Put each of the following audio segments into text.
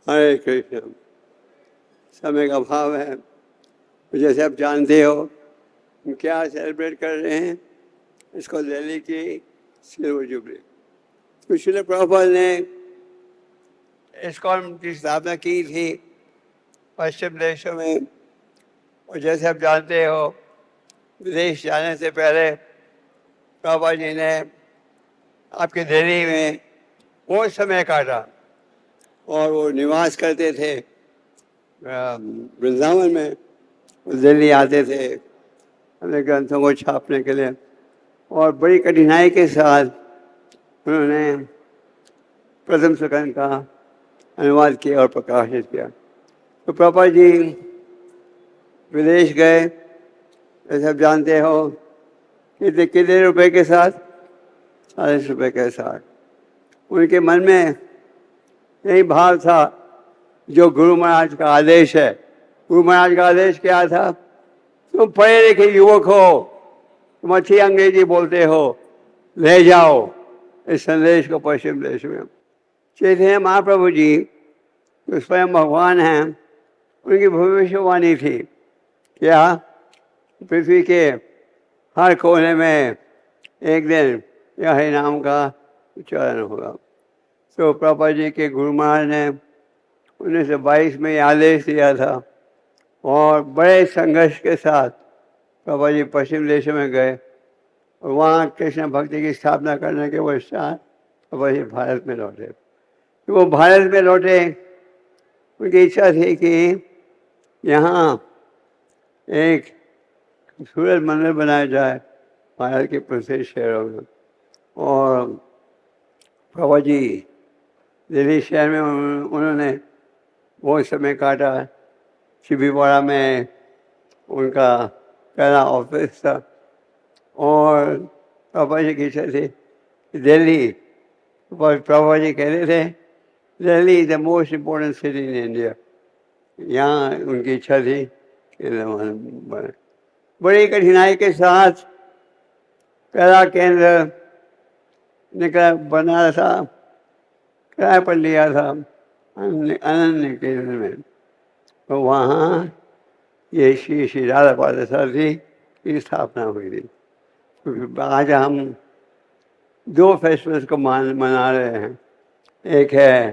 हरे कृष्ण। समय का अभाव है, जैसे आप जानते हो हम क्या सेलिब्रेट कर रहे हैं, इसको दिल्ली की सिल्वर जुबली। तो श्रील प्रभुपाद ने इस्कॉन की स्थापना की थी पश्चिम देशों में, और जैसे आप जानते हो विदेश जाने से पहले प्रभुपाद जी ने आपके दिल्ली में बहुत समय काटा और वो निवास करते थे वृंदावन में। दिल्ली आते थे अपने ग्रंथों को छापने के लिए, और बड़ी कठिनाई के साथ उन्होंने प्रथम स्कंद का अनुवाद किया और प्रकाशित किया। तो प्रभुपाद जी विदेश गए, जैसे आप जानते हो कितने रुपए के साथ, 40 रुपए के साथ। उनके मन में यही भाव था जो गुरु महाराज का आदेश है। गुरु महाराज का आदेश क्या था? तुम पढ़े लिखे युवक हो, तुम अच्छी अंग्रेजी बोलते हो, ले जाओ इस संदेश को पश्चिम देश में। चैतन्य महाप्रभु जी जो स्वयं भगवान हैं, उनकी भविष्यवाणी थी क्या पृथ्वी के हर कोने में एक दिन यह हरि नाम का उच्चारण होगा। तो प्रभुपाद जी के गुरु महाराज ने 1922 में आदेश दिया था, और बड़े संघर्ष के साथ प्रभुपाद जी पश्चिम देशों में गए, और वहाँ कृष्ण भक्ति की स्थापना करने के पश्चात प्रभुपाद जी भारत में लौटे। तो वो भारत में लौटे, उनकी इच्छा थी कि यहाँ एक खूबसूरत मंदिर बनाया जाए भारत के प्रसिद्ध शहरों में। और प्रभुपाद जी दिल्ली शहर में उन्होंने बहुत समय काटा। शिबीवाड़ा में उनका पहला ऑफिस था, और प्रभुपाद जी की इच्छा थी दिल्ली, प्रभुपाद जी कहते थे Delhi is the most important city in India. यहाँ उनकी इच्छा थी कि बने। बड़ी कठिनाई के साथ पहला केंद्र निकला बना था, किराए पर लिया था अनन्य केंद्र में। तो वहाँ ये श्री राधा पार्थसारथी की स्थापना हुई थी। तो आज हम 2 फेस्टिवल्स को मना रहे हैं। एक है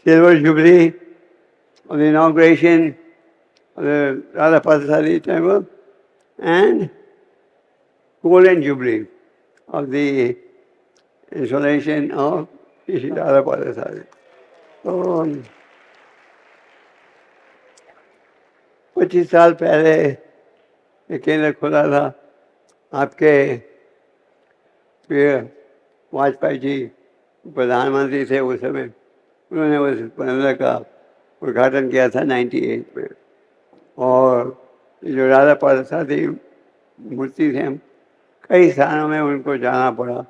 silver jubilee of the inauguration of the Radha Parthasarathi temple and golden jubilee of the installation of Shri Radha Parthasarathi. तो 25 साल पहले ये केंद्र खुला था। आपके वाजपेयी जी प्रधानमंत्री थे उस समय, उन्होंने उस केंद्र का उद्घाटन किया था 98 में। और जो राधा पार्थसारथी मूर्ति थे, कई स्थानों में उनको जाना पड़ा,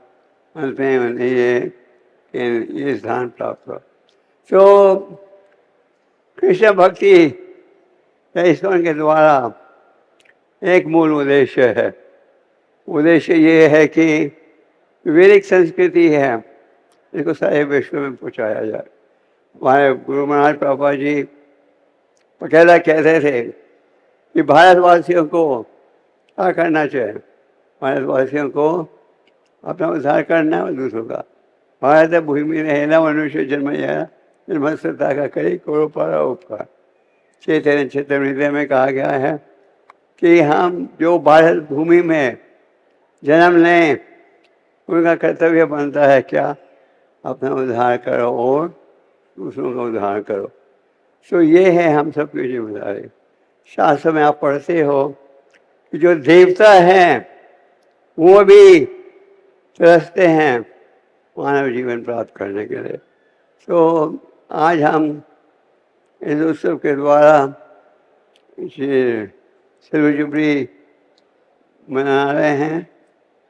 अंत में उन्हें ये स्थान प्राप्त हुआ। तो कृष्ण भक्ति इस्कॉन के द्वारा एक मूल उद्देश्य है। उद्देश्य ये है कि वैदिक संस्कृति है, इसको सारे विश्व में पहुँचाया जाए। हमारे गुरु महाराज प्रभुपाद जी पहला कहते थे कि भारतवासियों को क्या करना चाहिए? भारतवासियों को अपना उद्धार करना है और दूसरों का। भारत भूमि रहेला मनुष्य जन्मया जन्मस्था का करे करो पारा उपकार। चैतन्य चैतन्य में कहा गया है कि हम जो भारत भूमि में जन्म लें, उनका कर्तव्य बनता है क्या? अपना उद्धार करो और दूसरों का उद्धार करो। तो ये है हम सबकी जिम्मेदारी। शास्त्र में आप पढ़ते हो कि जो देवता हैं वो भी तरसते हैं मानव जीवन प्राप्त करने के लिए। तो आज हम इस उत्सव के द्वारा सिल्वर जुबली मना रहे हैं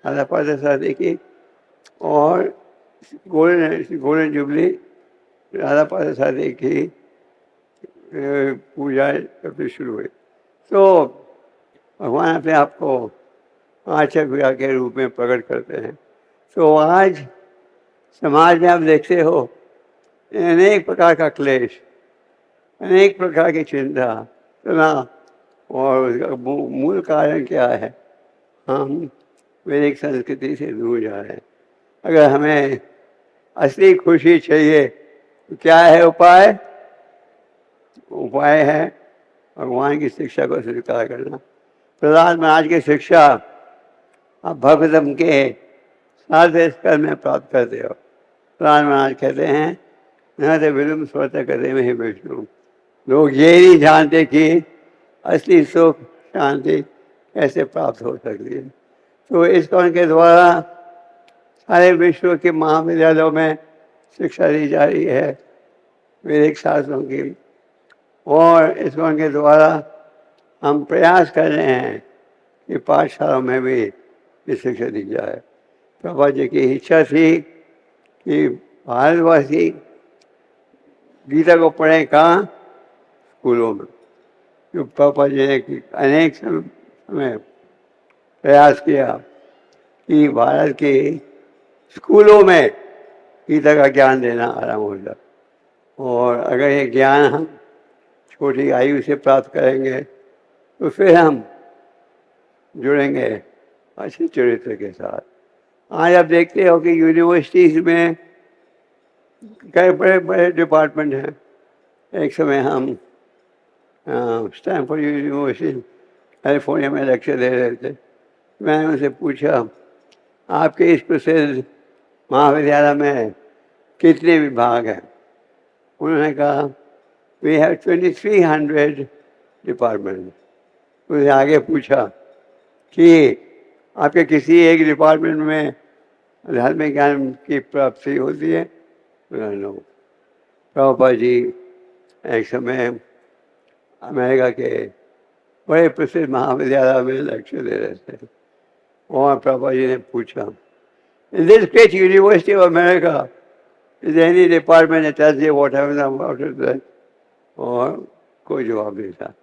राधा पार्थसारथी की, और गोल्डन जुबली राधा पार्थसारथी की पूजा कब शुरू हुई। तो भगवान अपने आप को आचक विया के रूप में प्रकट करते हैं। तो आज समाज में आप देखते हो अनेक प्रकार का क्लेश, अनेक प्रकार की चिंता तनाव, और उसका मूल कारण क्या है? हम वैदिक संस्कृति से दूर जा रहे हैं। अगर हमें असली खुशी चाहिए तो क्या है उपाय? उपाय है भगवान की शिक्षा को स्वीकार करना। प्रहलाद महाराज की शिक्षा आप भक्तम के साधे स्तर में प्राप्त करते हो। प्रहलाद महाराज कहते हैं न तो विलुम स्वर्त करे में ही विष्णु। लोग ये नहीं जानते कि असली सुख शांति कैसे प्राप्त हो सकती है। तो ISKCON के द्वारा सारे विश्व के महाविद्यालयों में शिक्षा दी जा रही है वैदिक शास्त्रों की, और ISKCON के द्वारा हम प्रयास कर रहे हैं कि पाठशालाओं में भी ये शिक्षा दी जाए। प्रभा जी की इच्छा थी कि भारतवासी गीता को पढ़ें कहाँ? स्कूलों में। जो पापा जी ने अनेक समय प्रयास किया कि भारत के स्कूलों में गीता का ज्ञान देना आरंभ हो जाए, और अगर ये ज्ञान हम छोटी आयु से प्राप्त करेंगे तो फिर हम जुड़ेंगे अच्छे चरित्र के साथ। आज आप देखते हो कि यूनिवर्सिटीज में कई बड़े बड़े डिपार्टमेंट हैं। एक समय हम स्टैनफोर्ड यूनिवर्सिटी कैलिफोर्निया में लेक्चर दे रहे थे। मैंने उनसे पूछा आपके इस प्रसिद्ध महाविद्यालय में कितने विभाग हैं? उन्होंने कहा वी हैव 2300 डिपार्टमेंट। उसने आगे पूछा कि आपके किसी एक डिपार्टमेंट में धार्मिक ज्ञान की प्राप्ति होती है? नो। प्रभुपाद जी एक समय अमेरिका के बड़े प्रसिद्ध महाविद्यालय में लेक्चर दे रहे थे, और प्रभुपाद जी ने पूछा in this great university of America is any department that tells you what happens about it? और कोई जवाब नहीं था।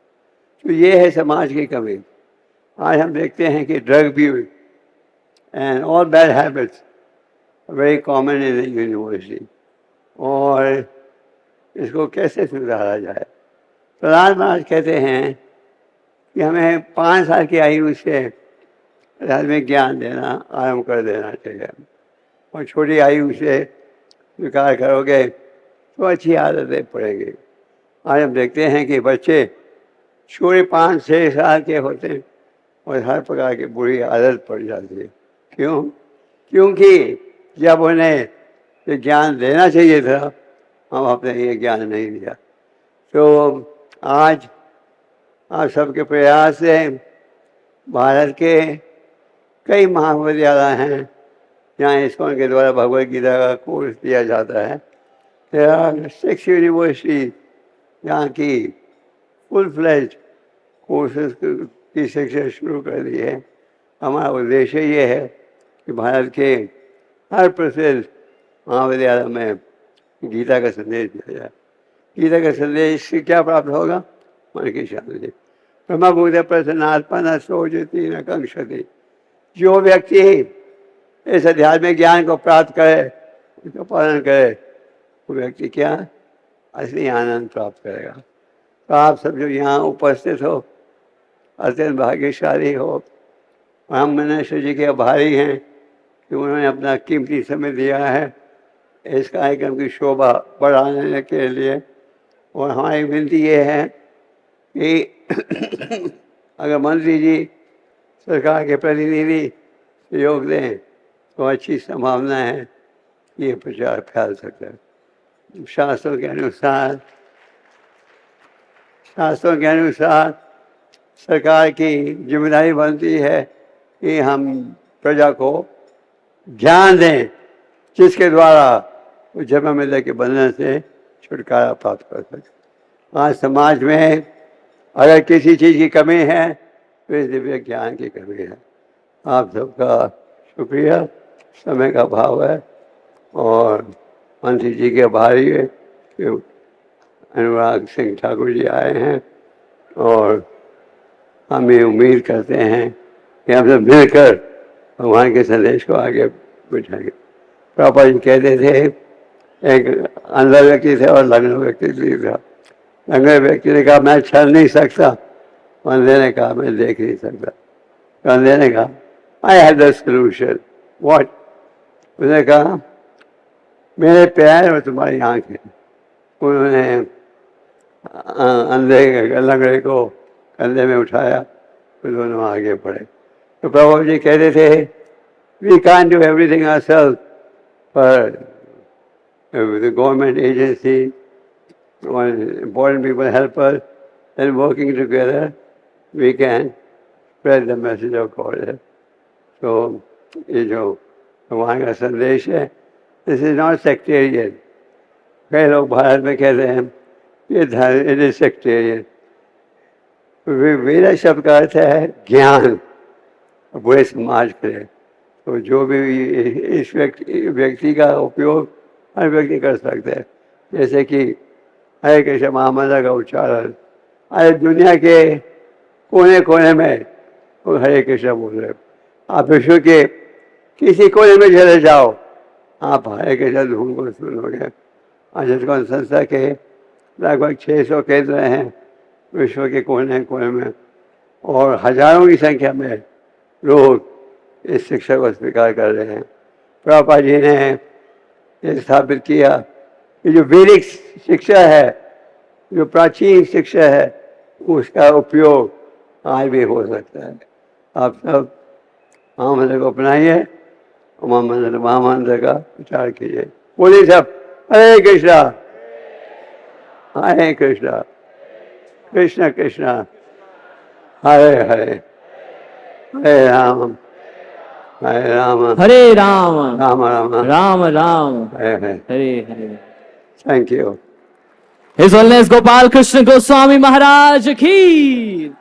तो ये है समाज की कमी। आज हम देखते हैं कि drug abuse and all bad habits very common in the university, और इसको कैसे सुधारा जाए? प्रहलाद महाराज कहते हैं कि हमें 5 साल की आयु से धार्मिक ज्ञान देना आरंभ कर देना चाहिए, और छोटी आयु से स्वीकार करोगे तो अच्छी आदतें पड़ेंगी। आज हम देखते हैं कि बच्चे छोटे 5-6 साल के होते हैं और हर प्रकार की बुरी आदत पड़ जाती है। क्यों? क्योंकि जब उन्हें ये ज्ञान देना चाहिए था हम आपने ये ज्ञान नहीं दिया। तो आज आप सबके प्रयास से भारत के कई महाविद्यालय हैं जहाँ ISKCON के द्वारा भगवद गीता का कोर्स दिया जाता है। There are 6 यूनिवर्सिटी जहाँ की फुल फ्लेज कोर्सेज की शिक्षा शुरू कर दी है। हमारा उद्देश्य ये है कि भारत के हर प्रसिद्ध महाविद्यालय में गीता का संदेश दिया जाए। गीता का संदेश से क्या प्राप्त होगा? मन की शांति। ब्रह्मभूत प्रसन्नात्मा न सोचती न कंक्षति। जो व्यक्ति इस आध्यात्मिक ज्ञान को प्राप्त करे, उसका पालन करे, वो व्यक्ति क्या असली आनंद प्राप्त करेगा। तो आप सब जो यहाँ उपस्थित हो अत्यंत भाग्यशाली हो, और हम मनुष्य जी के आभारी हैं कि उन्होंने अपना कीमती समय दिया है इस कार्यक्रम की शोभा बढ़ाने के लिए। और हमारी विनती ये है कि अगर मंत्री जी सरकार के प्रतिनिधि सहयोग दें तो अच्छी संभावना है कि ये प्रचार फैल सकता है। शास्त्रों के अनुसार सरकार की जिम्मेदारी बनती है कि हम प्रजा को ज्ञान दें जिसके द्वारा वो जन्म मृत्यु के बंधन से छुटकारा प्राप्त कर सके। आज समाज में अगर किसी चीज़ की कमी है तो इस दिव्य ज्ञान की कमी है। आप सबका शुक्रिया, समय का भाव है, और मंत्री जी के आभारी है कि अनुराग सिंह ठाकुर जी आए हैं, और हम ये उम्मीद करते हैं कि हम सब मिलकर भगवान के संदेश को आगे बढ़ाएंगे। प्रभुपाद जी कहते थे एक अंधा व्यक्ति थे और लग्न व्यक्ति भी था। लंगड़े व्यक्ति ने कहा मैं चल नहीं सकता, अंधे ने कहा मैं देख नहीं सकता। तो अंधे ने कहा I have the solution. What? उसने कहा मेरे पैर और तुम्हारी आंखें। उन्होंने अंधे लंगड़े को कंधे में उठाया, फिर दोनों आगे बढ़े। तो प्रभु जी कहते थे we can't do everything ourselves, पर the government agency or important people help us, and working together we can spread the message of God. So ये जो भगवान का संदेश है, दिस इज नॉट सेक्टेरियन। कई लोग भारत में कहते हैं ये धर्म इट इज सेक्टेरियन। वेद शब्द का अर्थ है ज्ञान, बुरे समाज के लिए। तो जो भी इस व्यक्ति का उपयोग हर व्यक्ति कर सकते हैं, जैसे कि हरे कृष्ण महामंत्र का उच्चारण आज दुनिया के कोने कोने में वो हरे कृष्ण बोल रहे। आप विश्व के किसी कोने में चले जाओ, आप हरे कृष्ण धूम को सुनोगे। आज इसको संस्था के लगभग 600 केंद्र हैं विश्व के कोने कोने में, और हजारों की संख्या में लोग इस शिक्षा को स्वीकार कर रहे हैं। प्रभुपाद जी ने ये स्थापित किया कि जो वैदिक शिक्षा है, जो प्राचीन शिक्षा है, उसका उपयोग आज भी हो सकता है। आप सब महामंत्र को अपनाइए और महामंत्र का विचार कीजिए। बोलिए सब Hare Krishna Hare Krishna Krishna Krishna Hare Hare Hare Ram Hare Ram Hare Ram Ram Ram Ram Ram Hare Hare. Hare Hare. Thank you. His Holiness Gopal Krishna Goswami Maharaj की